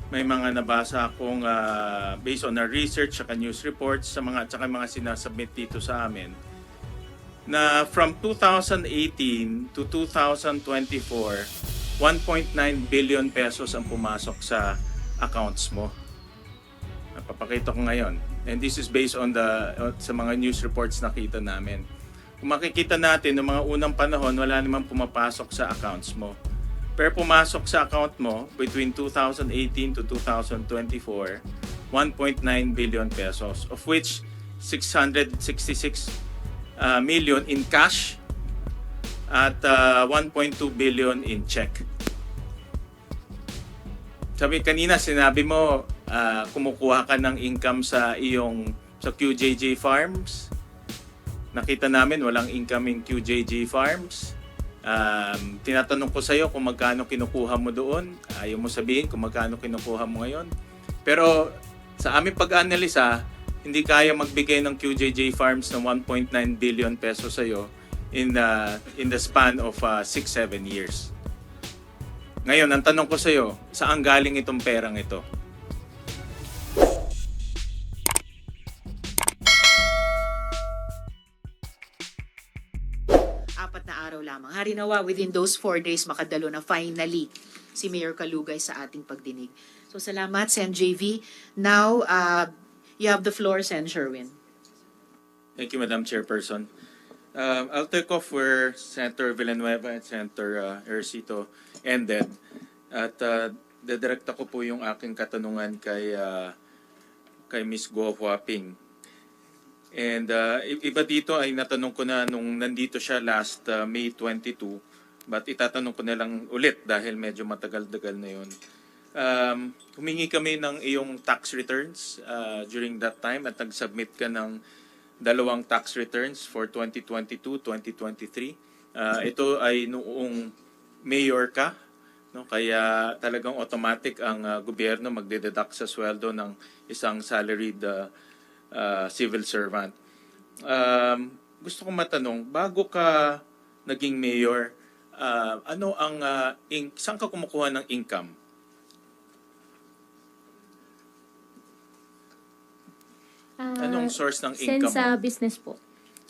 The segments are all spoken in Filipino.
may mga nabasa akong based on our research at news reports sa mga sinasubmit dito sa amin na from 2018 to 2024, 1.9 billion pesos ang pumasok sa accounts mo. Papakita ko ngayon. And this is based on sa mga news reports nakita namin. Kung makikita natin, noong mga unang panahon, wala namang pumapasok sa accounts mo. Pero pumasok sa account mo between 2018 to 2024, 1.9 billion pesos, of which 666 million in cash at 1.2 billion in check. Sinabi mo, kumukuha ka ng income sa QJJ Farms. Nakita namin walang income in QJJ Farms. Tinatanong ko sa iyo kung magkano kinukuha mo doon. Ayaw mo sabihin kung magkano kinukuha mo ngayon. Pero sa aming pag-analisa, hindi kaya magbigay ng QJJ Farms ng 1.9 billion pesos sa iyo in the span of 6-7 years. Ngayon, ang tanong ko sa iyo, saan galing itong perang ito? Apat na araw lamang. Harinawa, within those 4 days, makadalo na finally si Mayor Kalugay sa ating pagdinig. So salamat, Sen. JV. Now, you have the floor, Sen. Sherwin. Thank you, Madam Chairperson. I'll take off where Senator Villanueva and Senator Ercito ended. At dedirekta ko po yung aking katanungan kay Ms. Guo Huaping. And iba dito ay natanong ko na nung nandito siya last May 22, but itatanong ko na lang ulit dahil medyo matagal-tagal na yun. Humingi kami ng iyong tax returns during that time at nag-submit ka ng dalawang tax returns for 2022-2023. Ito ay noong mayor ka, no? Kaya talagang automatic ang gobyerno magdededuct sa sweldo ng isang salaried civil servant. Gusto kong matanong, bago ka naging mayor, saan ka kumukuha ng income? Anong source ng income mo? Sa business po.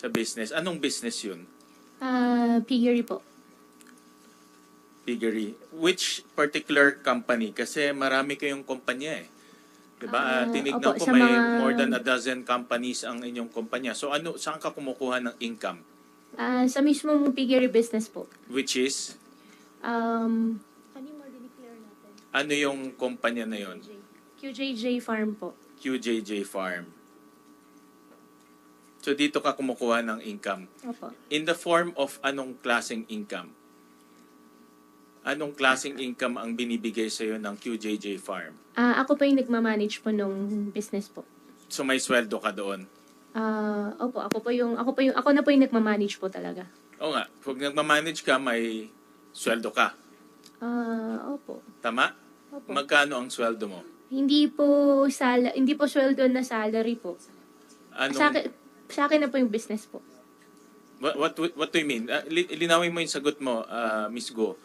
Sa business. Anong business yun? Piggery po. Piggery. Which particular company? Kasi marami kayong kumpanya eh. Diba? Tinignan opo, ko sa may mga- more than a dozen companies ang inyong kumpanya. So saan ka kumukuha ng income? Sa mismong piggery business po. Which is, Ano yung more declare natin? ano yung kumpanya na yon? QJJ Farm po. QJJ Farm. So dito ka kumukuha ng income. Opo. In the form of anong klaseng income? Anong klaseng income ang binibigay sa iyo ng QJJ Farm? Ako po yung nagmamanage po nung business po. So may sweldo ka doon? Opo, ako na po yung nagmamanage po talaga. Oo nga, pag nagmamanage ka, may sweldo ka. Opo. Tama? Opo. Magkano ang sweldo mo? Hindi po sweldo na salary po. Sa akin na po yung business po. What do you mean? Linawin mo yung sagot mo, Miss Go.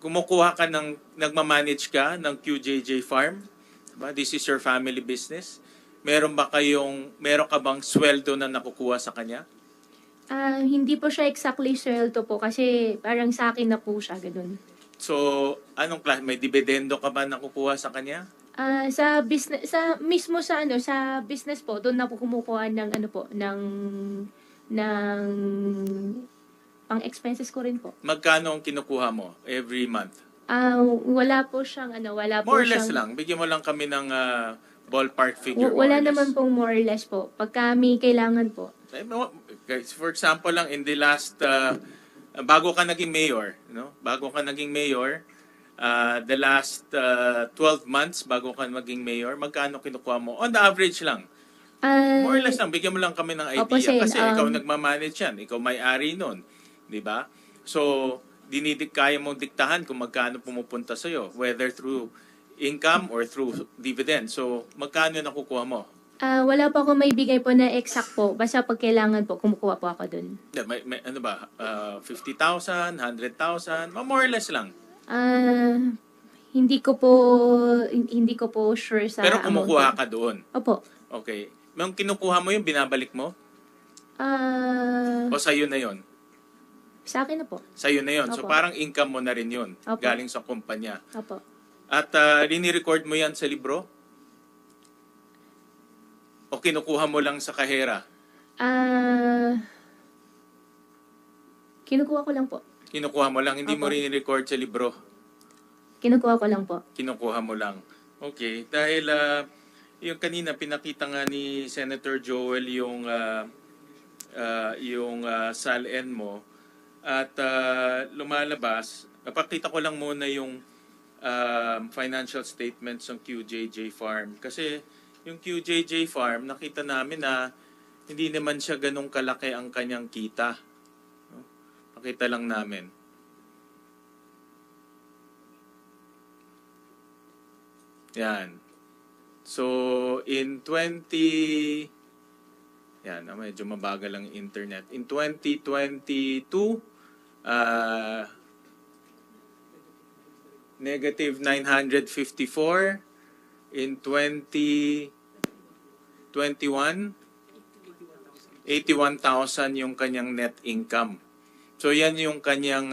Kumukuha ka nagmamanage ka ng QJJ Farm? Diba? This is your family business. Meron ka bang sweldo na nakukuha sa kanya? Hindi po siya exactly sweldo po kasi parang sa akin na po siya, ganun. So, may dividendo ka ba nakukuha sa kanya? Sa business, sa business po, doon na po kumukuha ng pang expenses ko rin po. Magkano ang kinukuha mo every month? Wala po siyang More or less lang. Bigyan mo lang kami ng ballpark figure. Wala more or less. naman pong more or less po. Pagka may kailangan po. Guys, for example lang, in the last, bago ka naging mayor, the last 12 months bago ka maging mayor, magkano kinukuha mo? On the average lang. More or less lang, bigyan mo lang kami ng idea. Opo, Sen, Kasi ikaw nagmamanage yan, ikaw may-ari nun. Di ba? So, kaya mong diktahan kung magkano pumupunta sa'yo, whether through income or through dividend. So, magkano nakukuha mo? Wala po ako may bigay po na exact po. Basta pag kailangan po, kumukuha po ako dun. May 50,000, 100,000, more or less lang. hindi ko po sure sa Pero kumukuha amount. ka doon. Opo. Okay. Nung kinukuha mo yung binabalik mo? O sa'yo na yon? Sa akin na po. Sa'yo na yon. So Opo. parang income mo na rin yun. Opo. Galing sa kumpanya. Opo. At rini-record mo yan sa libro? O kinukuha mo lang sa kahera? Kinukuha ko lang po. Kinukuha mo lang, hindi mo Opo. rini-record sa libro? Kinukuha ko lang po. Kinukuha mo lang. Okay. Dahil yung kanina pinakita nga ni Senator Joel yung SALN mo at lumalabas. Napakita ko lang muna yung financial statements ng QJJ Farm. Kasi yung QJJ Farm, nakita namin na hindi naman siya ganong kalaki ang kanyang kita. No? Pakita lang namin. Yan. So, in 20... Yan, medyo mabagal ang internet. In 2022, negative 954. In 2021, 81,000 yung kanyang net income. So, yan yung kanyang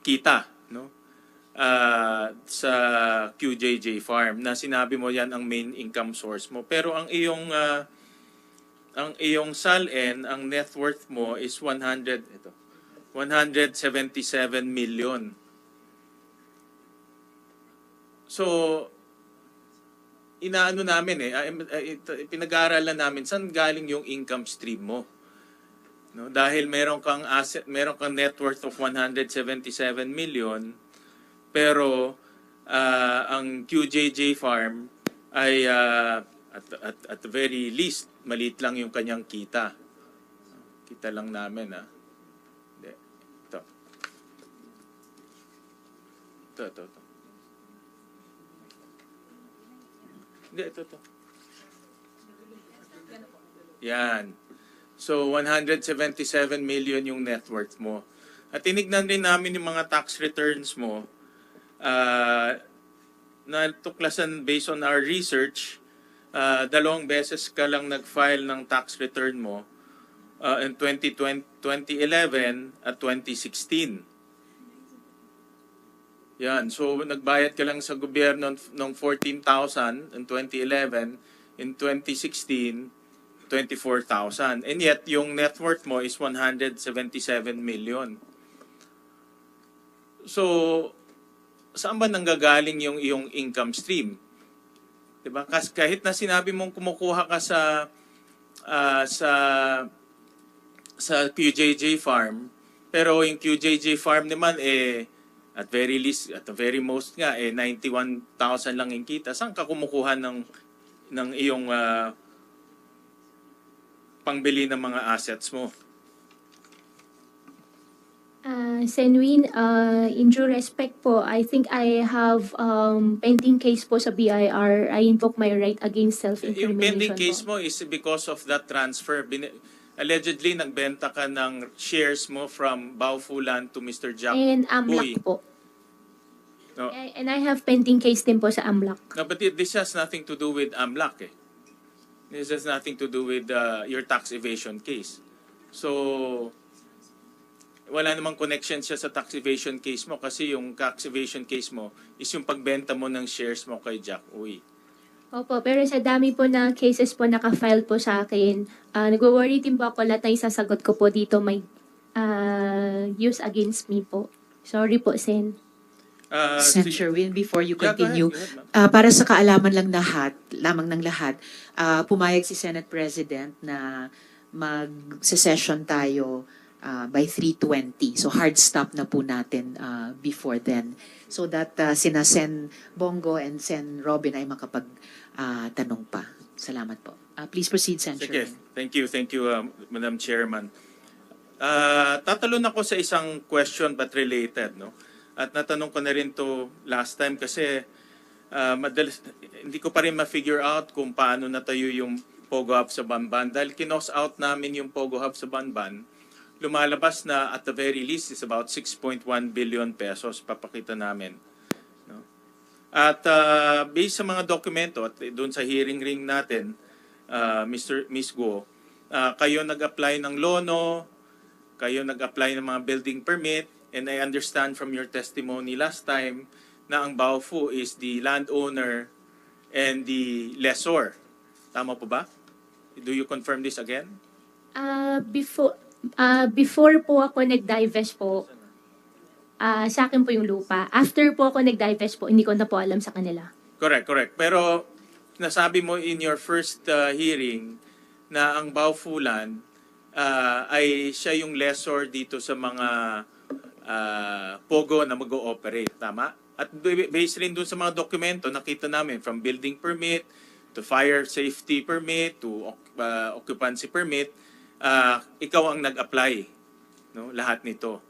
kita, no? Sa QJJ Farm na sinabi mo yan ang main income source mo. Pero ang iyong SALN, ang net worth mo is 177 million. So, inaano namin pinag-aaralan namin saan galing yung income stream mo. No? Dahil meron kang net worth of 177 million, pero ang QJJ Farm ay at the very least maliit lang yung kanyang kita. Kita lang namin Hindi. Ito. Hindi, ito. Yan. So, 177 million yung net worth mo. At tinignan din namin yung mga tax returns mo na tuklasan based on our research. 2 beses ka lang nag-file ng tax return mo in 2011 at 2016. Yan. So, nagbayad ka lang sa gobyerno ng 14,000 in 2011. In 2016, 24,000. And yet, yung net worth mo is 177 million. So, saan ba nanggagaling yung iyong income stream? Diba? Kasi kahit na sinabi mong kumukuha ka sa QJJ Farm, pero yung QJJ Farm naman at very least, at the very most nga 91,000 lang yung kita. Saan ka kumukuha ng iyong pangbili ng mga assets mo? Senwin, in due respect po, I think I have pending case po sa BIR. I invoke my right against self-incrimination. Yung pending po. case mo is because of that transfer. Allegedly, nagbenta ka ng shares mo from Baofulan to Mr. Jack And Uy. AMLAC po. No. And I have pending case din po sa AMLAC. No, but this has nothing to do with AMLAC. This has nothing to do with your tax evasion case. So, wala namang connection siya sa tax evasion case mo kasi yung tax evasion case mo is yung pagbenta mo ng shares mo kay Jack Uy. Opo, pero sa dami po na cases po naka-file po sa akin, nag-worry din po ako lahat na isasagot ko po dito may use against me po. Sorry po, Sen. Sen. Sherwin, before you Yeah, continue, go ahead, ma'am. para sa kaalaman lamang ng lahat, pumayag si Senate President na mag-session tayo by 3:20. So hard stop na po natin before then. So that sina Sen Bongo and Sen Robin ay makapag-tanong pa. Salamat po. Please proceed, Sen. Sige, Sherwin. thank you, Madam Chairman. Tatalon ako sa isang question but related, no? At natanong ko na rin to last time kasi madalas, hindi ko pa rin ma-figure out kung paano natayo yung Pogo Hub sa Banban. Dahil kinos out namin yung Pogo Hub sa Banban, lumalabas na at the very least is about 6.1 billion pesos. Papakita namin. At based sa mga dokumento at doon sa hearing ring natin, Miss Guo, kayo nag-apply ng lono, kayo nag-apply ng mga building permit, and I understand from your testimony last time na ang Baofu is the landowner and the lessor. Tama po ba? Do you confirm this again? Before po ako nag-divest po, sa akin po yung lupa. After po ako nag-divest po, hindi ko na po alam sa kanila. Correct, correct. Pero nasabi mo in your first hearing na ang Baofu land ay siya yung lessor dito sa mga pogo na mag-ooperate. Tama? At based rin dun sa mga dokumento, nakita namin from building permit to fire safety permit to occupancy permit, ikaw ang nag-apply, no? Lahat nito.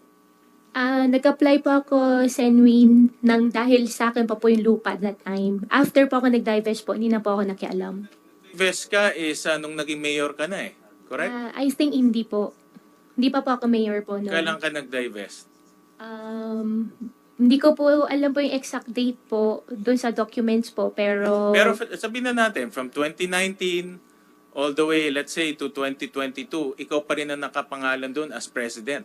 Nag-apply po ako, Senwin, nang dahil sa akin pa po yung lupa at that time. After po ako nag-divest po, hindi na po ako nakialam. Veska is nung naging mayor ka na eh. Correct? I think hindi po. Hindi pa po ako mayor po noon. Kailan ka nag-divest? Hindi ko po alam po yung exact date po doon sa documents po, pero... Pero sabihin na natin, from 2019 all the way, let's say, to 2022, ikaw pa rin ang nakapangalan doon as president.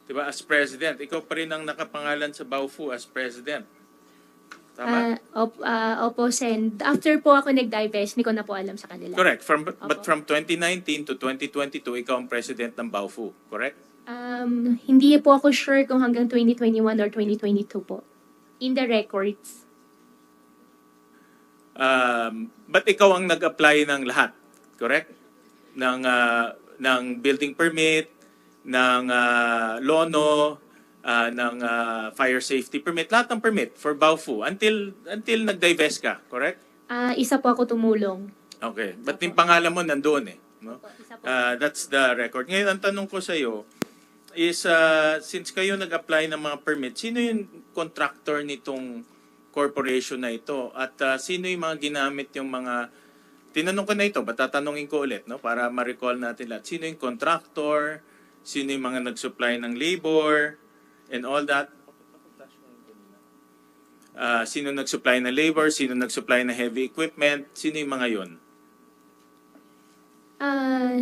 Diba? As president. Ikaw pa rin ang nakapangalan sa Baofu as president. Tama? Opo, Sen. After po ako nag-divest, hindi ko na po alam sa kanila. Correct. But Opo. from 2019 to 2022, ikaw ang president ng Baofu. Correct? Hindi po ako sure kung hanggang 2021 or 2022 po. In the records. But ikaw ang nag-apply ng lahat. Correct? Ng building permit, ng lono, ng fire safety permit, lahat ng permit for Baofu until nag-divest ka, correct? Isa po ako tumulong. Okay. But yung pangalan mo nandoon eh. No? Opo, isa po. That's the record. Ngayon, ang tanong ko sa iyo is, since kayo nag-apply ng mga permit, sino yung contractor nitong corporation na ito? At sino yung mga ginamit yung mga... Tinanong ko na ito, but tatanungin ko ulit, no? Para ma-recall natin lahat. Sino yung contractor? Sino yung mga nag-supply ng labor? And all that. Sino nag-supply ng labor? Sino nag-supply ng heavy equipment? Sino yung mga yun?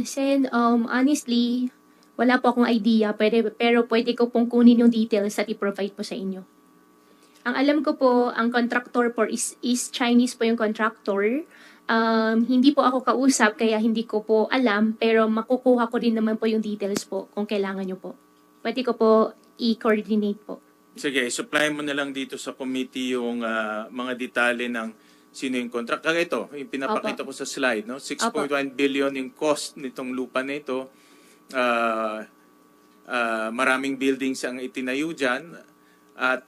Sen, honestly, wala po akong idea, pero pwede ko pong kunin yung details at i-provide po sa inyo. Ang alam ko po, ang contractor po is Chinese po yung contractor. Hindi po ako kausap, kaya hindi ko po alam, pero makukuha ko rin naman po yung details po kung kailangan nyo po. Pwede ko po i-coordinate po. Sige, supply mo na lang dito sa committee yung mga detalye ng sino yung contract. Kaya ito, yung pinapakita ko sa slide, no? 6.1 billion yung cost nitong lupa na ito. Maraming buildings ang itinayo dyan. At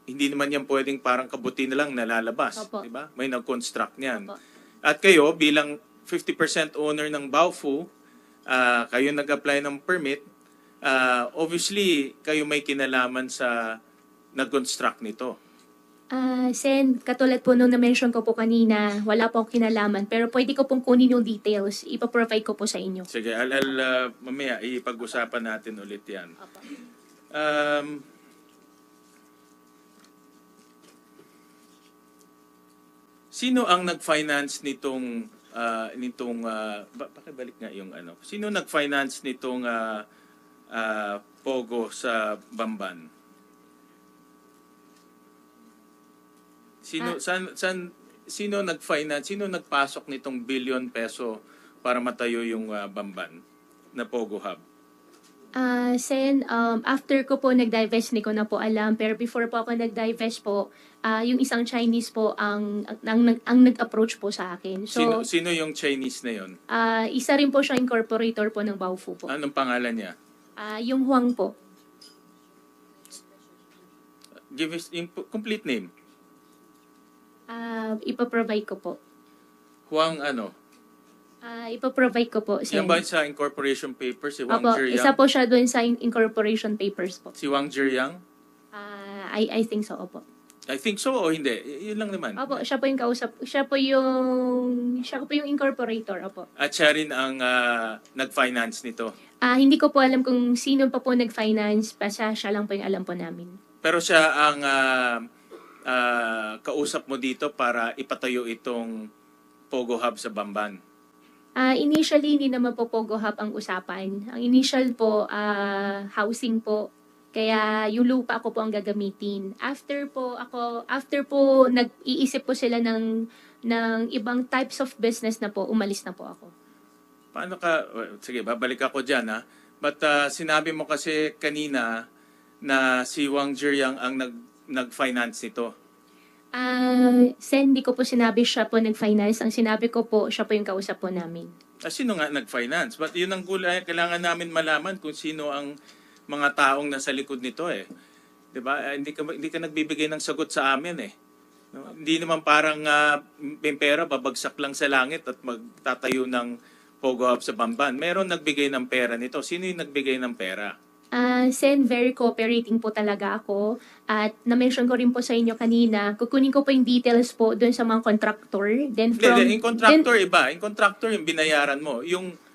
hindi naman yan pwedeng parang kabuti na lang nalalabas. Opo. Diba? May nag-construct niyan. Opo. At kayo, bilang 50% owner ng Baofu, kayo nag-apply ng permit, obviously, kayo may kinalaman sa nag-construct nito. Sen, katulad po nung na-mention ko po kanina, wala po akong kinalaman, pero pwede ko pong kunin yung details, ipaprovide ko po sa inyo. Sige, mamaya ipag-usapan natin ulit yan. Opo. Sino ang nag-finance nitong pakibalik nga yung ano. Sino nag-finance nitong Pogo sa Bamban? Sino nag-finance, sino nagpasok nitong billion peso para matayo yung Bamban na Pogo Hub? Sen, after ko po nag-divest, hindi ko na po alam. Pero before po ako nag-divest po, yung isang Chinese po ang nag-approach po sa akin. So, Sino yung Chinese na yon? Isa rin po siya incorporator po ng Baofu po. Anong pangalan niya? Yung Huang po. Give us yung complete name. Ipaprovide ko po. Huang ano? Ipaprovide ko po. Yan ba sa incorporation papers? Si Wang Opo, Zhiyang? isa po siya doon sa incorporation papers po. Si Wang Zhiyang? I think so, opo. I think so o hindi? Yun lang naman. Opo, siya po yung kausap. Siya po yung incorporator, opo. At siya rin ang nag-finance nito. Hindi ko po alam kung sino pa po nag-finance, basta siya lang po yung alam po namin. Pero siya ang kausap mo dito para ipatayo itong Pogo Hub sa Bamban. Initially, hindi naman po Pogo Hub ang usapan. Ang initial po, housing po. Kaya yung lupa ko po ang gagamitin. After po nag-iisip po sila ng ibang types of business na po, umalis na po ako. Paano ka, sige, babalik ako dyan ha. But sinabi mo kasi kanina na si Wang Jiryang ang nag-finance nito. Sen, di ko po sinabi siya po nag-finance. Ang sinabi ko po, siya po yung kausap po namin. Sino nga nag-finance? But yun ang kailangan namin malaman kung sino ang mga taong nasa likod nito eh. 'Di ba? Hindi ka nagbibigay ng sagot sa amin eh. No? Hindi naman parang may pera babagsak lang sa langit at magtatayo ng Pogo Hub sa Bamban. Meron nagbigay ng pera nito. Sino yung nagbigay ng pera? Sen, very cooperating po talaga ako. At na-mention ko rin po sa inyo kanina, kukunin ko po yung details po doon sa mga contractor. Then Yung contractor iba. Yung contractor yung binayaran mo.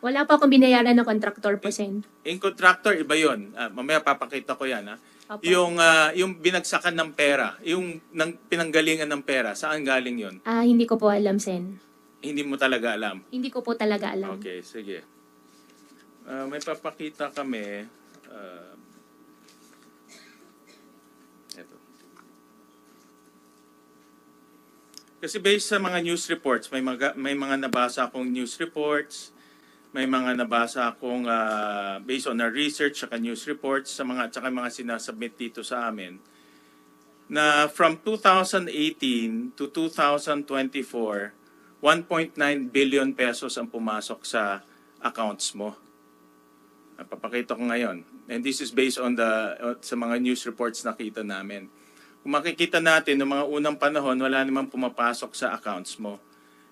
Wala pa akong binayaran na contractor po, Sen. Yung contractor iba yun. Mamaya papakita ko yan ha. Opo. Yung binagsakan ng pera, yung pinanggalingan ng pera, saan galing yun? Hindi ko po alam, Sen. Hindi mo talaga alam. Hindi ko po talaga alam. Okay, sige. May papakita kami. Ito. Kasi based sa mga news reports, may mga nabasa akong news reports, may mga nabasa akong based on our research at news reports sa tsaka mga sinasubmit dito sa amin na from 2018 to 2024, 1.9 billion pesos ang pumasok sa accounts mo. Papakita ko ngayon. And this is based on sa mga news reports na kita namin. Kung makikita natin, noong mga unang panahon, wala namang pumapasok sa accounts mo.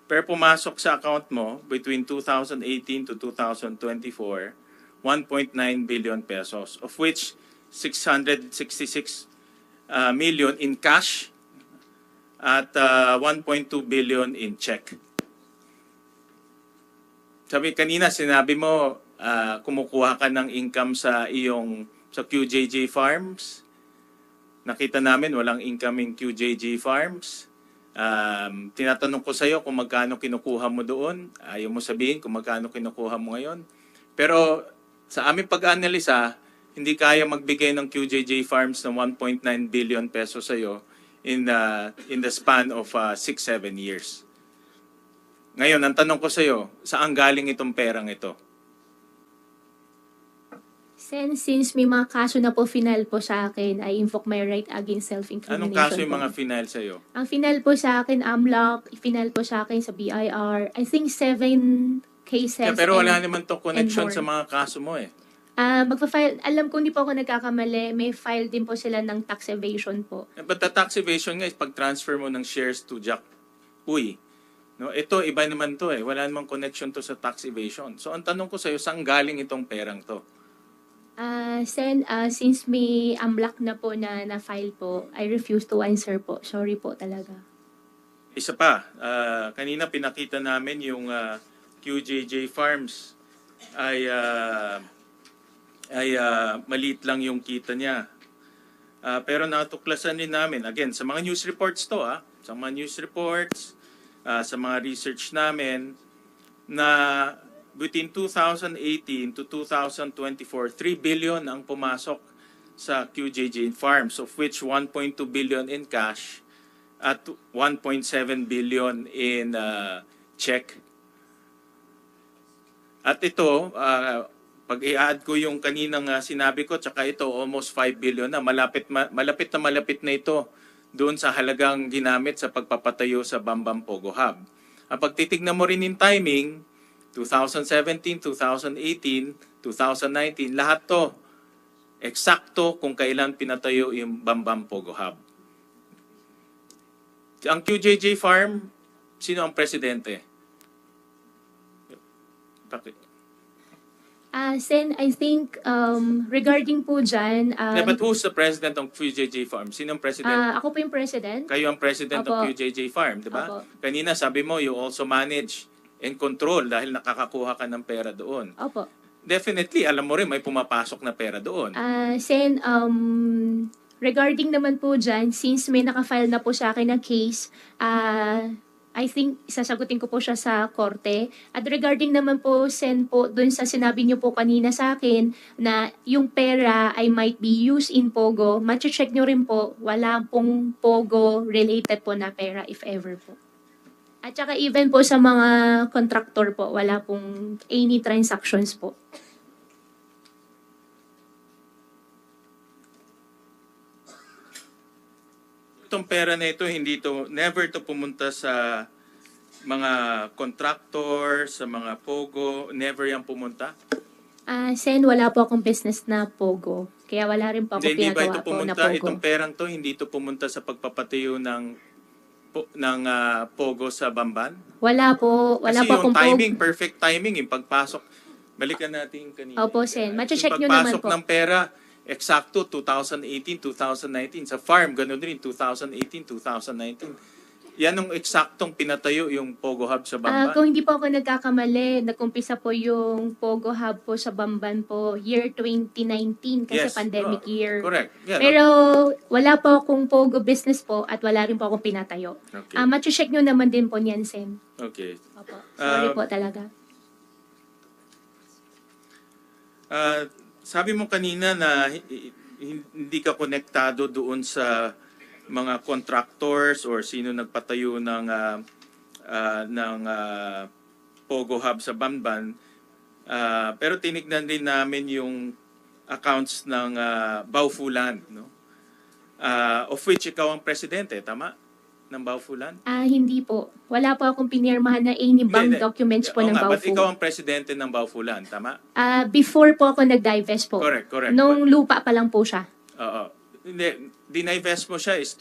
Pero pumasok sa account mo between 2018 to 2024, 1.9 billion pesos, of which 666 million in cash at 1.2 billion in check. Sinabi mo, kumukuha ka ng income sa QJJ Farms. Nakita namin walang income in QJJ Farms. Tinatanong ko sa iyo kung magkano kinukuha mo doon. Ayaw mo sabihin kung magkano kinukuha mo ngayon. Pero sa aming pag-analisa, hindi kaya magbigay ng QJJ Farms ng 1.9 billion pesos sa iyo in the span of 6-7 years. Ngayon, ang tanong ko sa iyo, saan galing itong perang ito? Sen, since may mga kaso na po final po sa akin, I invoke my right against self-incrimination. Anong kaso yung po. mga final sa iyo? Ang final po sa akin, AMLOC, final po sa akin sa BIR, I think 7 cases. Pero wala naman to connection more. sa mga kaso mo eh. Magpa-file, alam ko hindi po ako nagkakamali, may file din po sila ng tax evasion po. But the tax evasion nga is pag-transfer mo ng shares to Jack Uy. No, ito, iba naman to eh. Wala namang connection to sa tax evasion. So ang tanong ko sa iyo, saan galing itong perang to? Sen, since may AMLOC na po na file po, I refuse to answer po. Sorry po talaga. Isa pa, kanina pinakita namin yung QJJ Farms ay maliit lang yung kita niya. Pero natuklasan din namin, again, sa mga news reports to, sa mga news reports, sa mga research namin, na between 2018 to 2024, 3 billion ang pumasok sa QJJ Farms, of which 1.2 billion in cash at 1.7 billion in check. At ito, pag i-add ko yung kaninang sinabi ko, tsaka ito, almost 5 billion na. Malapit na ito doon sa halagang ginamit sa pagpapatayo sa Bamban Pogo Hub. Pag titignan mo rin yung timing, 2017, 2018, 2019, lahat to eksakto kung kailan pinatayo yung Bamban Pogo Hub. Ang QJJ Farm, sino ang presidente? Sen, I think regarding po dyan, But who's the president ng QJJ Farm? Sino ang president? ako po yung president. Kayo ang president ng Opo. QJJ Farm, di ba? Opo. Kanina sabi mo, you also manage and control dahil nakakakuha ka ng pera doon. Opo. Definitely, alam mo rin may pumapasok na pera doon. Sen, Regarding naman po dyan, since may nakafile na po sa akin ng case, I think sasagutin ko po siya sa korte. At regarding naman po, Sen, po, dun sa sinabi niyo po kanina sa akin na yung pera ay might be used in Pogo, check nyo rin po, wala pong Pogo related po na pera if ever po. At saka even po sa mga contractor po, wala pong any transactions po. Itong pera na ito, never to pumunta sa mga contractor, sa mga Pogo, never yan pumunta? Sen, wala po akong business na Pogo. Kaya wala rin po ako Hindi ba ito pinagawa po na pumunta, Pogo. itong perang to, hindi ito pumunta sa pagpapatayo ng Pogo sa Bamban? Wala po Kasi akong yung timing, Pogo. perfect timing, yung pagpasok, balikan natin yung kanina. Opo, Sen. Mache-check Yung nyo naman pagpasok po. ng pera, eksakto 2018, 2019. Sa farm, ganun rin, 2018, 2019. Yan ang eksaktong pinatayo yung Pogo Hub sa Bamban. Kung hindi po ako nagkakamali, nagkumpisa po yung Pogo Hub po sa Bamban po year 2019 kasi Yes, pandemic year. Correct. Yeah, Pero wala po akong Pogo business po at wala rin po akong pinatayo. Okay. Mache-check nyo naman din po niyan, Sen. Okay. Opo. Sorry Um, po talaga. Sabi mo kanina na hindi ka konektado doon sa mga contractors or sino nagpatayo ng Pogo Hub sa Bamban. Pero tinignan din namin yung accounts ng Baufulan, no? Of which ikaw ang presidente, tama? Ng Baufulan? Hindi po. Wala po akong pinirmahan na any bank Hindi. documents po Oo ng nga, but Baufu. ikaw ang presidente ng Baufulan, tama? Before po ako nag-divest po. Correct. Nung lupa pa lang po siya. Oo. Hindi, dinivest mo siya is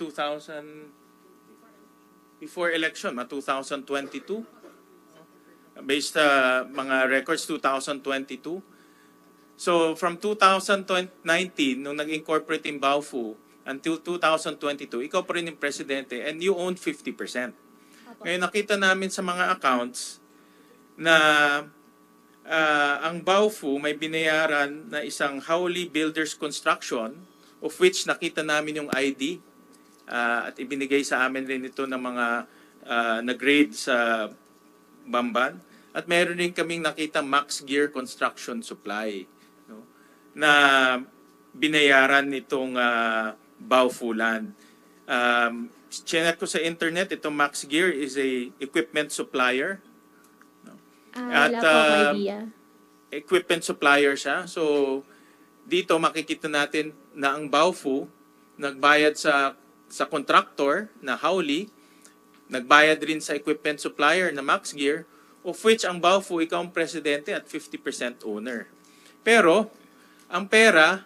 before election, 2022. Based sa mga records, 2022. So, from 2019, nung nag-incorporate in Baofu, until 2022, ikaw pa rin yung presidente and you own 50%. Ngayon, nakita namin sa mga accounts na ang Baofu may binayaran na isang Howley Builders Construction, of which nakita namin yung ID at ibinigay sa amin rin ito ng mga na-grade sa Bamban. At meron rin kaming nakita Max Gear Construction Supply, no, na binayaran nitong Baufulan. Chinek ko sa internet, itong Max Gear is a equipment supplier. Wala At, po akong idea. Equipment supplier siya. So, dito makikita natin na ang Baofu nagbayad sa contractor na Howley, nagbayad rin sa equipment supplier na Max Gear, of which ang Baofu, ikaw ang presidente at 50% owner. Pero, ang pera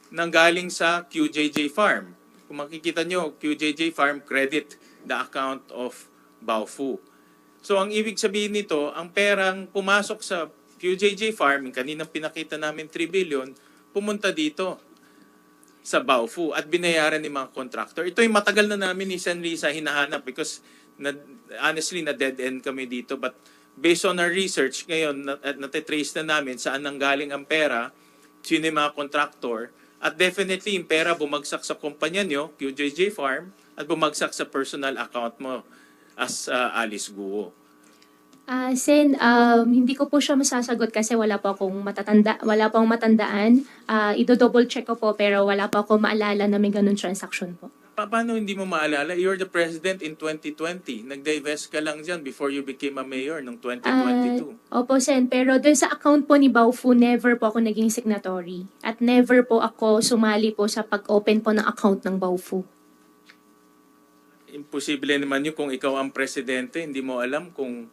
nanggaling sa QJJ Farm. Kung makikita nyo, QJJ Farm credit the account of Baofu. So, ang ibig sabihin nito, ang perang pumasok sa QJJ Farm, yung kaninang pinakita namin 3 billion, pumunta dito sa Baofu at binayaran ng mga contractor. Ito yung matagal na namin ni Sen. Risa hinahanap because honestly, na dead end kami dito. But based on our research, ngayon, natitrace na namin saan nanggaling ang pera, sino yung mga contractor, at definitely yung pera bumagsak sa kumpanya nyo, QJJ Farm, at bumagsak sa personal account mo as Alice Guo. Sen, hindi ko po siya masasagot kasi wala po akong matandaan. Ido-double check ko po pero wala po akong maalala na may ganun transaction po. Paano hindi mo maalala? You're the president in 2020. Nag-divest ka lang dyan before you became a mayor noong 2022. Opo, Sen. Pero dun sa account po ni Baofu, never po ako naging signatory. At never po ako sumali po sa pag-open po ng account ng Baofu. Imposible naman yun kung ikaw ang presidente, hindi mo alam kung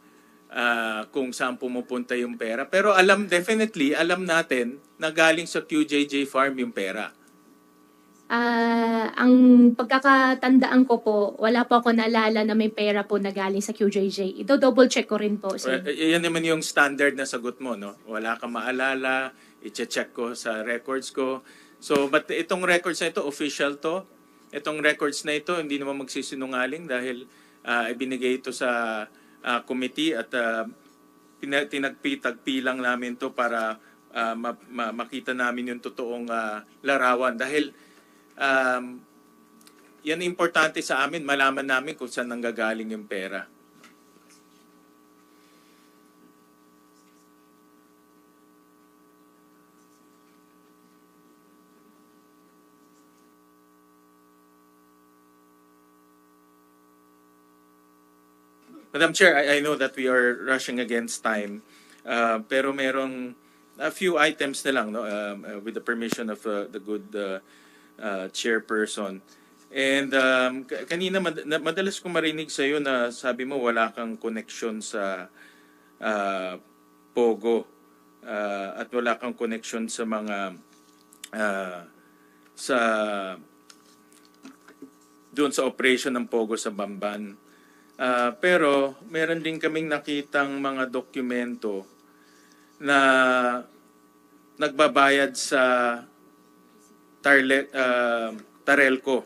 saan pumupunta yung pera. Pero definitely, alam natin na galing sa QJJ Farm yung pera. Ang pagkakatandaan ko po, wala po ako naalala na may pera po na galing sa QJJ. Ito-double check ko rin po. Sen. Yan naman yung standard na sagot mo, no? Wala kang maalala, i-check ko sa records ko. So, but itong records na ito, official to. Itong records na ito, hindi naman magsisinungaling dahil ibinigay ito sa committee at tinagpi lang namin to para makita namin yung totoong larawan. Dahil um, yan importante sa amin, malaman namin kung saan nanggagaling yung pera. Madam Chair, I know that we are rushing against time, pero merong a few items na lang, no, with the permission of the good chairperson. And kanina madalas kong marinig sa iyo na sabi mo wala kang connection sa Pogo at wala kang connection sa mga sa doon sa operation ng Pogo sa Bamban. Pero meron din kaming nakitang mga dokumento na nagbabayad sa Tarelco.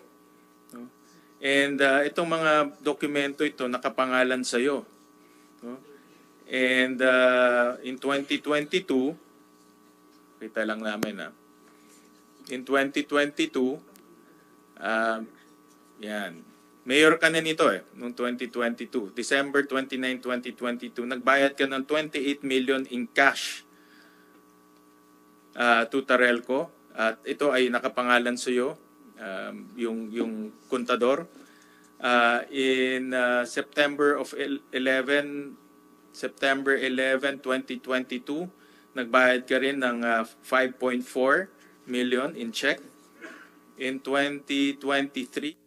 No? And itong mga dokumento ito nakapangalan sa iyo. No? And in 2022, kita lang namin in 2022, yan. Mayor ka na nito noong 2022. December 29, 2022, nagbayad ka ng 28 million in cash to Tarelco. At ito ay nakapangalan sa iyo, yung kontador. In September 11, 2022, nagbayad ka rin ng 5.4 million in check. In 2023,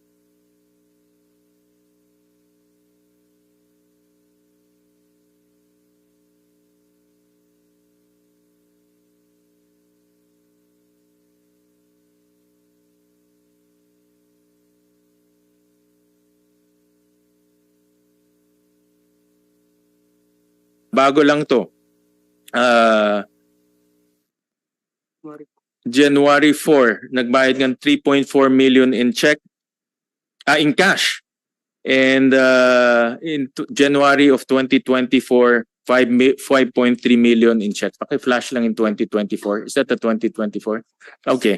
bago lang to. January 4, nagbayad ng 3.4 million in check, in cash. And in January of 2024, 5.3 million in check. Paki-flash lang in 2024. Is that the 2024? Okay.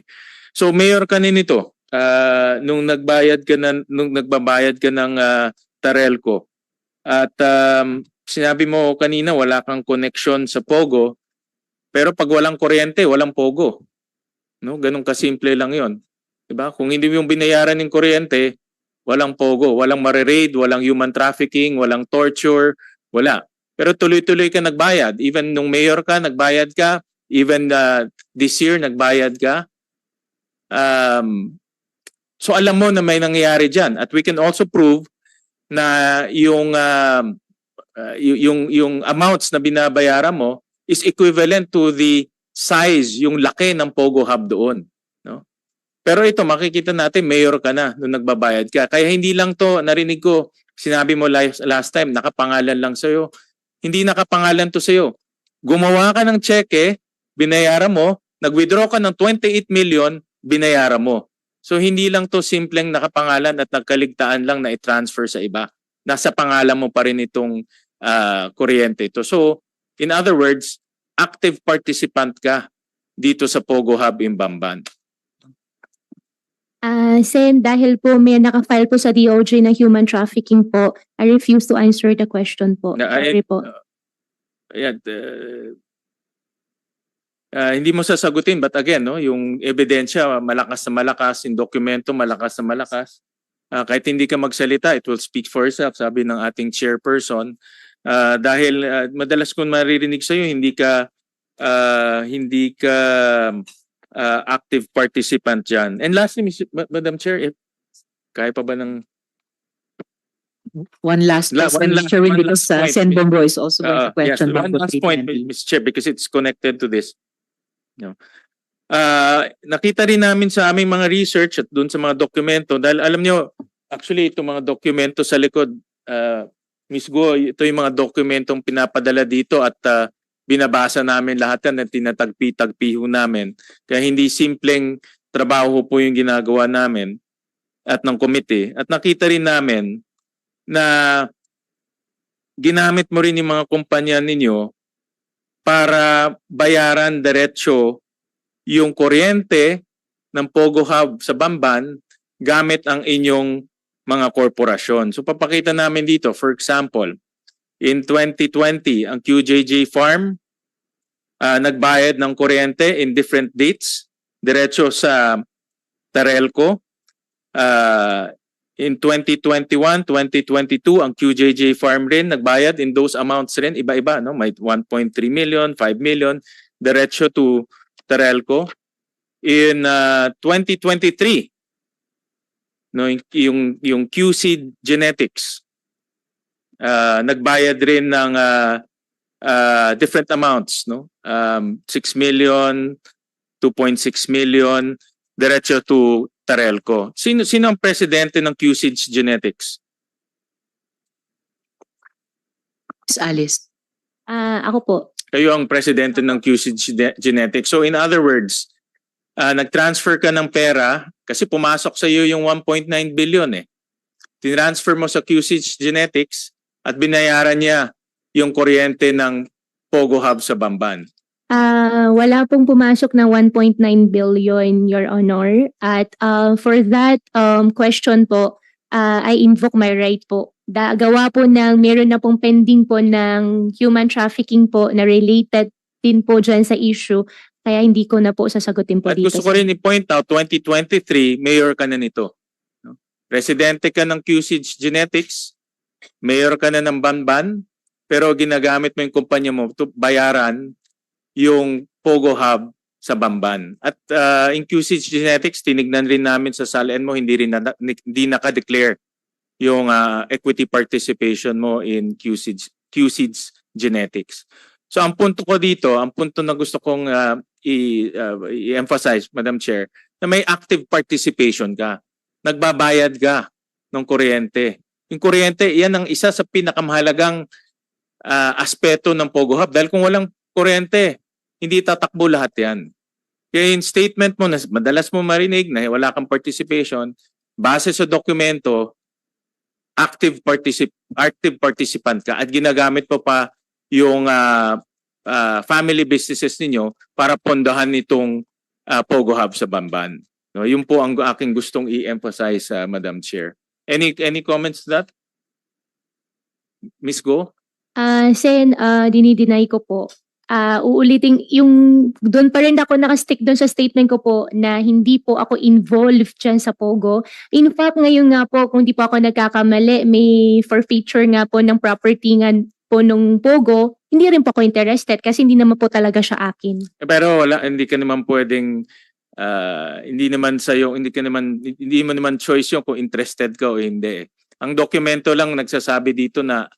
So mayor ka nito nung nagbayad ka nung nagbabayad ka ng Tarelco. At sinabi mo kanina wala kang connection sa Pogo, pero pag walang kuryente, walang Pogo. No, ganun kasimple lang 'yon. 'Di ba? Kung hindi mo yung binayaran ng kuryente, walang Pogo, walang mare-raid, walang human trafficking, walang torture, wala. Pero tuloy-tuloy ka nagbayad. Even nung mayor ka, nagbayad ka. Even this year, nagbayad ka. So alam mo na may nangyayari dyan. At we can also prove na yung amounts na binabayaran mo is equivalent to the size, yung laki ng Pogo Hub doon. No? Pero ito, makikita natin, mayor ka na nung nagbabayad ka. Kaya hindi lang to, narinig ko, sinabi mo last time, nakapangalan lang sa'yo. Hindi nakapangalan to sa'yo. Gumawa ka ng cheque, binayaran mo, nag-withdraw ka ng 28 million, binayaran mo. So hindi lang to simpleng nakapangalan at nagkaligtaan lang na i-transfer sa iba. Nasa pangalan mo pa rin itong kuryente ito. So, in other words, active participant ka dito sa Pogo Hub in Bamban. Sen, dahil po may nakafile po sa DOJ na human trafficking po, I refuse to answer the question po. Sorry po. Ayan, hindi mo sasagutin, but again, no, yung ebidensya, malakas na malakas, yung dokumento, malakas na malakas. Kahit hindi ka magsalita, it will speak for itself, sabi ng ating chairperson. Dahil madalas kong maririnig sa iyo, hindi ka active participant dyan. And lastly, Madam Chair, kaya pa ba ng... One last question, Mr. Chairman, because Sen Bombo is also going to question. Yes, one last point, Mr. Chair, because it's connected to this. No. Nakita rin namin sa aming mga research at dun sa mga dokumento, dahil alam nyo, actually, itong mga dokumento sa likod, Ms. Go, ito yung mga dokumentong pinapadala dito at binabasa namin lahat yan at tinatagpi-tagpi ho namin. Kaya hindi simpleng trabaho po yung ginagawa namin at ng komite. At nakita rin namin na ginamit mo rin yung mga kumpanya ninyo para bayaran diretsyo yung kuryente ng Pogo Hub sa Bamban gamit ang inyong mga korporasyon. So papakita namin dito, for example, in 2020, ang QJJ Farm nagbayad ng kuryente in different dates, diretso sa Terelco. In 2021, 2022, ang QJJ Farm rin nagbayad in those amounts rin, iba-iba, no? May 1.3 million, 5 million, diretso to Terelco. In 2023, no, yung QC Genetics nagbayad rin ng different amounts, no? 6 million, 2.6 million, diretso to Terelco. Sino ang presidente ng QC Genetics? Miss Alice. Ako po. Kayo ang presidente ng QC Genetics. So in other words, nag-transfer ka ng pera kasi pumasok sa iyo yung 1.9 billion eh. Tinransfer mo sa QC Genetics at binayaran niya yung kuryente ng Pogo Hub sa Bamban. Wala pong pumasok na 1.9 billion, Your Honor. At for that question po, I invoke my right po. Gawa po ng meron na pong pending po ng human trafficking po na related din po dyan sa issue. Kaya hindi ko na po sasagutin po At dito. gusto ko rin i-point out, 2023, mayor ka na nito. No? Presidente ka ng QC Genetics, mayor ka na ng Bamban, pero ginagamit mo yung kumpanya mo to bayaran yung Pogo Hub sa Bamban. At in QC Genetics, tinignan rin namin sa SALN mo, hindi naka-declare yung equity participation mo in QC Genetics. So ang punto ko dito, ang punto na gusto kong i-emphasize, Madam Chair, na may active participation ka. Nagbabayad ka ng kuryente. Yung kuryente, yan ang isa sa pinakamahalagang aspeto ng Pogo Hub. Dahil kung walang kuryente, hindi tatakbo lahat yan. Kaya yung statement mo na madalas mo marinig na wala kang participation, base sa dokumento, active participant ka at ginagamit mo pa yung family businesses ninyo para pondahan nitong Pogo Hub sa Bamban. No, yun po ang aking gustong i-emphasize, Madam Chair. Any comments to that? Ms. Go? Sen, dinideny ko po. Uulitin, yung doon pa rin ako nakastick doon sa statement ko po na hindi po ako involved dyan sa Pogo. In fact, ngayon nga po, kung di po ako nagkakamali, may forfeiture nga po ng property nga po nung Pogo, hindi rin po ako interested kasi hindi naman po talaga siya akin. Pero hindi ka naman pwedeng hindi mo naman choice yung kung interested ka o hindi. Ang dokumento lang nagsasabi dito na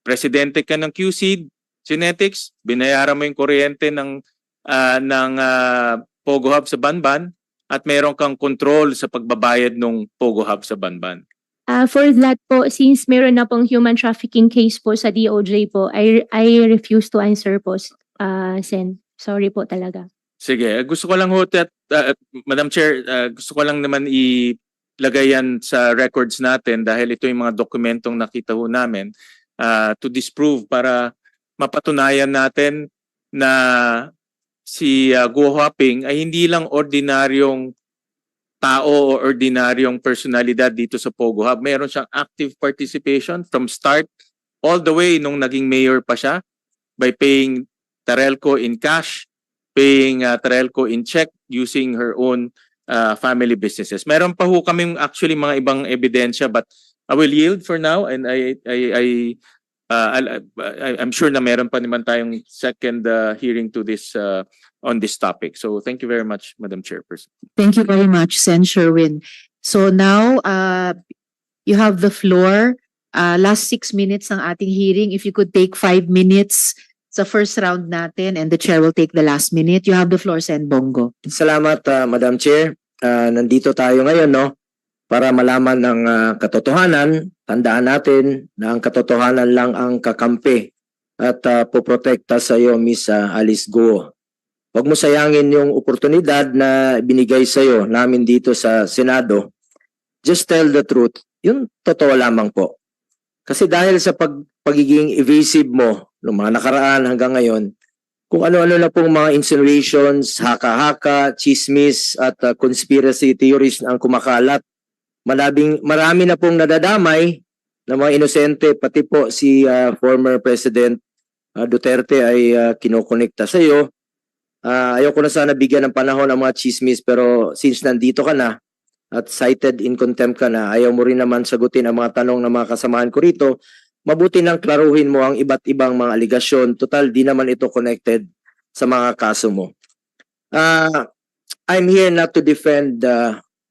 presidente ka ng QC Genetics, binayaran mo yung kuryente ng Pogo Hub sa Bamban at meron kang control sa pagbabayad ng Pogo Hub sa Bamban. For that po, since meron na pong human trafficking case po sa DOJ po, I refuse to answer po, Sen. Sorry po talaga. Sige, gusto ko lang Madam Chair, gusto ko lang naman ilagay yan sa records natin dahil ito yung mga dokumentong nakita ho namin to disprove para mapatunayan natin na si Guo Huaping ay hindi lang ordinaryong tao o ordinaryong personalidad dito sa Pogo Hub. Meron siyang active participation from start all the way nung naging mayor pa siya by paying Terelco in cash, paying Terelco in check using her own family businesses. Meron pa ho kaming actually mga ibang ebidensya but I will yield for now and I'm sure na meron pa naman tayong second hearing to this on this topic. So thank you very much, Madam Chairperson. Thank you very much, Sen Sherwin. So now, you have the floor. Last 6 minutes ng ating hearing. If you could take 5 minutes sa first round natin and the chair will take the last minute. You have the floor, Sen Bongo. Salamat, Madam Chair. Nandito tayo ngayon, no? Para malaman ang katotohanan. Tandaan natin na ang katotohanan lang ang kakampi at poprotekta sa iyo, Miss Alice Guo. Huwag mo sayangin yung oportunidad na binigay sa iyo namin dito sa Senado. Just tell the truth. Yung totoo lamang po. Kasi dahil sa pagiging evasive mo noong mga nakaraan hanggang ngayon, kung ano-ano na pong mga insinuations, haka-haka, chismis at conspiracy theories na ang kumakalat. Marami na pong nadadamay na mga inosente, pati po si former President Duterte ay kinokonekta sa iyo. Ayoko na sana bigyan ng panahon ang mga chismis, pero since nandito ka na at cited in contempt ka na, ayaw mo rin naman sagutin ang mga tanong ng mga kasamahan ko rito, mabuti nang klaruhin mo ang iba't ibang mga aligasyon. Total, di naman ito connected sa mga kaso mo. I'm here not to defend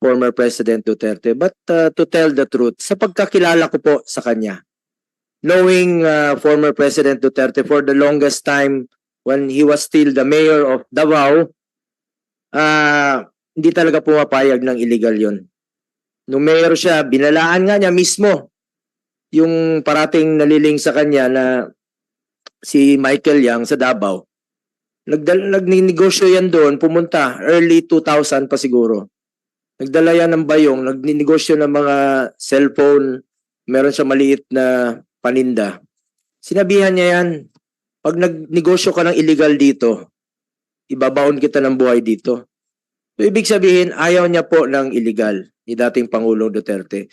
former President Duterte, but to tell the truth. Sa pagkakilala ko po sa kanya, knowing former President Duterte for the longest time when he was still the mayor of Davao, hindi talaga pumapayag ng illegal yon. Nung mayor siya, binalaan nga niya mismo yung parating naliling sa kanya na si Michael Yang sa Davao. Nagninegosyo yan doon, pumunta, early 2000 pa siguro. Nagdala yan ng bayong, nagninegosyo ng mga cellphone, meron siya maliit na paninda. Sinabihan niya yan, pag nagnegosyo ka ng illegal dito, ibabaon kita ng buhay dito. So, ibig sabihin, ayaw niya po ng illegal ni dating Pangulong Duterte.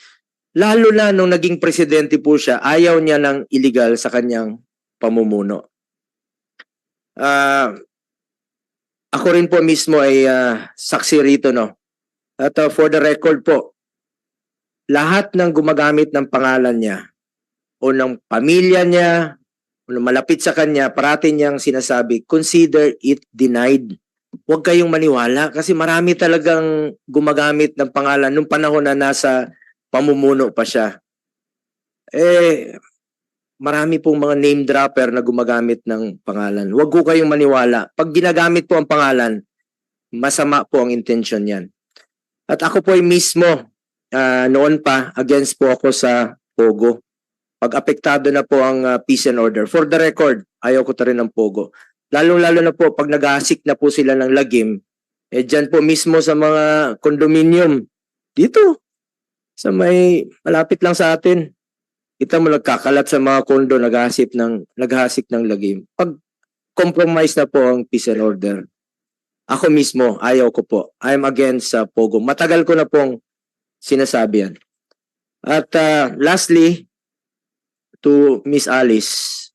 Lalo na nung naging presidente po siya, ayaw niya ng illegal sa kanyang pamumuno. Ako rin po mismo ay saksi rito, no? At for the record po, lahat ng gumagamit ng pangalan niya o ng pamilya niya o ng malapit sa kanya, parati niyang sinasabi, consider it denied. Huwag kayong maniwala kasi marami talagang gumagamit ng pangalan nung panahon na nasa pamumuno pa siya. Marami pong mga name dropper na gumagamit ng pangalan. Huwag ko kayong maniwala. Pag ginagamit po ang pangalan, masama po ang intention yan. At ako po ay mismo, noon pa, against po ako sa Pogo. Pag apektado na po ang peace and order. For the record, ayaw ko ta rin ng Pogo. Lalo-lalo na po pag nag-aasik na po sila ng lagim, dyan po mismo sa mga condominium, dito, sa may malapit lang sa atin. Kita mo nagkakalat sa mga kondo, naghahasik ng lagim. Pag compromise na po ang peace and order, ako mismo, ayaw ko po. I'm against Pogo. Matagal ko na pong sinasabi yan. At lastly, to Miss Alice,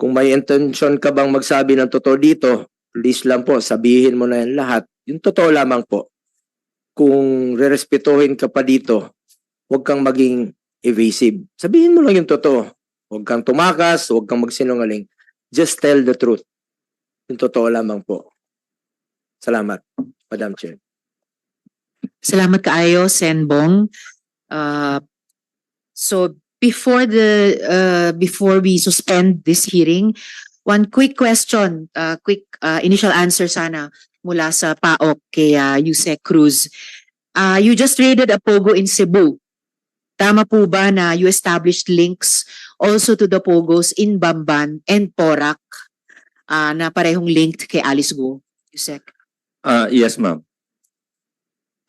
kung may intention ka bang magsabi ng totoo dito, please lang po, sabihin mo na yan lahat. Yung totoo lamang po. Kung rerespetuhin ka pa dito, huwag kang maging evasive. Sabihin mo lang yung totoo. Huwag kang tumakas, huwag kang magsinungaling. Just tell the truth. Yung totoo lamang po. Salamat, Madam Chair. Salamat kaayo, Senbong. So before we suspend this hearing, one quick question, quick initial answer sana mula sa PAOK kay Yusek Cruz. You just raided a Pogo in Cebu. Tama po ba na you established links also to the Pogos in Bamban and Porac na parehong linked kay Alice Go? Yusek. Yes, ma'am.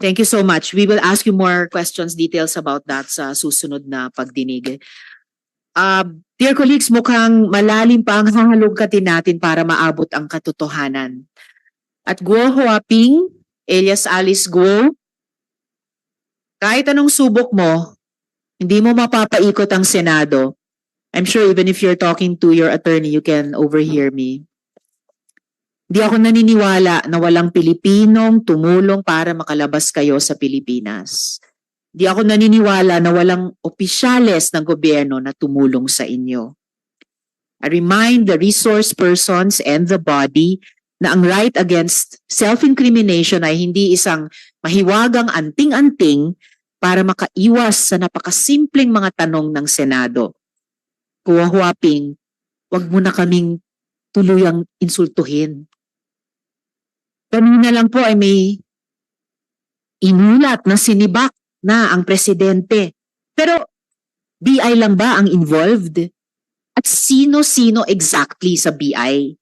Thank you so much. We will ask you more questions, details about that sa susunod na pagdinig. Dear colleagues, mukhang malalim pa ang hahalugkatin natin para maabot ang katotohanan. At Guo Huaping, alias Alice Guo, kahit anong subok mo, hindi mo mapapaikot ang Senado. I'm sure even if you're talking to your attorney, you can overhear me. Di ako naniniwala na walang Pilipinong tumulong para makalabas kayo sa Pilipinas. Di ako naniniwala na walang opisyales ng gobyerno na tumulong sa inyo. I remind the resource persons and the body na ang right against self-incrimination ay hindi isang mahiwagang anting-anting para makaiwas sa napakasimpleng mga tanong ng Senado. Kuwahuaping, wag mo na kaming tuluyang insultuhin. Kanina lang po ay may inulat na sinibak na ang presidente. Pero BI lang ba ang involved? At sino-sino exactly sa BI?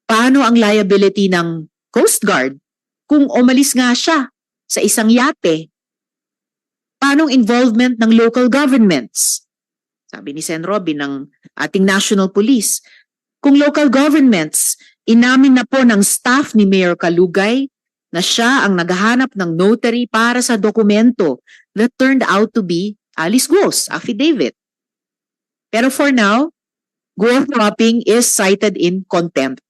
Paano ang liability ng Coast Guard kung umalis nga siya sa isang yate? Paano ang involvement ng local governments? Sabi ni Sen. Robin ng ating National Police. Kung local governments, inamin na po ng staff ni Mayor Kalugay na siya ang naghahanap ng notary para sa dokumento that turned out to be Alice Guo's affidavit. Pero for now, Guo Huaping is cited in contempt.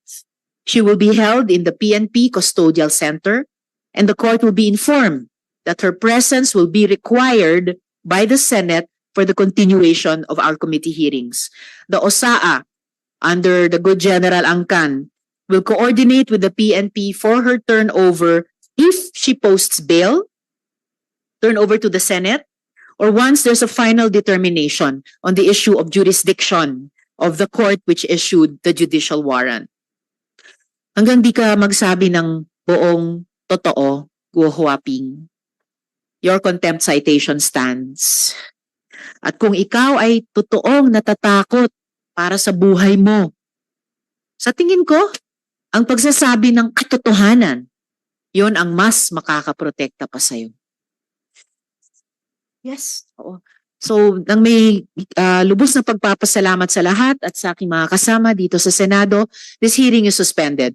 She will be held in the PNP Custodial Center, and the court will be informed that her presence will be required by the Senate for the continuation of our committee hearings. The OSAA, under the Good General Angkan, will coordinate with the PNP for her turnover if she posts bail, turnover to the Senate, or once there's a final determination on the issue of jurisdiction of the court which issued the judicial warrant. Hanggang di ka magsabi ng buong totoo, Guo Huaping, your contempt citation stands. At kung ikaw ay totoong natatakot para sa buhay mo, sa tingin ko, ang pagsasabi ng katotohanan, yon ang mas makakaprotekta pa sa'yo. Yes, oo. So, nang may lubos na pagpapasalamat sa lahat at sa aking mga kasama dito sa Senado, this hearing is suspended.